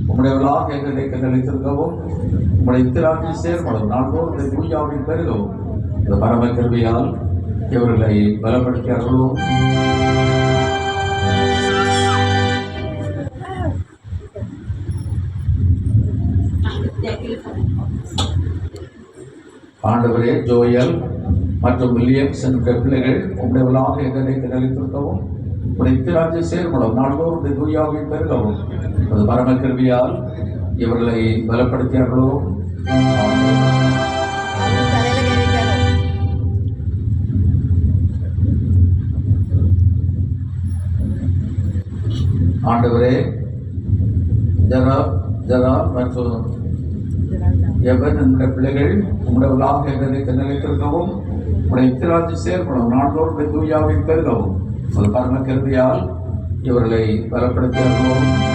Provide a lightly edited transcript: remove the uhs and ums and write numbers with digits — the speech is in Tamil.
உம்முடையவர்களாக எங்களை நிலைத்திருக்கவும் உம்முடைய இத்திராட்சி சேர்மளவும் நாள்தோறும் இந்த தூயாவின் பெருகவும் இந்த பரம கிருபையால் இவர்களை பலப்படுத்தி அருளும். ஆண்டவரே, ஜோயல் மற்றும் வில்லியம்ஸ் என்ற பிள்ளைகள் உம்முடையவர்களாக எங்களை நிலைத்திருக்கவும் உடைய இத்திராட்சி சேர்மளவும் நாள்தோறும் இந்த தூயாவின் பெருகவும் அது பரம கிருபையால் இவர்களை பலப்படுத்தி அருளும். ஆண்டவரே, ஜரா மற்றும் எவன் என்ற பிள்ளைகள் உம்முடையவர்களாக எங்களை நிலைத்திருக்கவும் உடைய இத்திராட்சி சேர்மளவும் நாள்தோறும் தூயாவின் பெருகவும் அது பரம கிருபையால் இவர்களை பலப்படுத்தி அருளும்.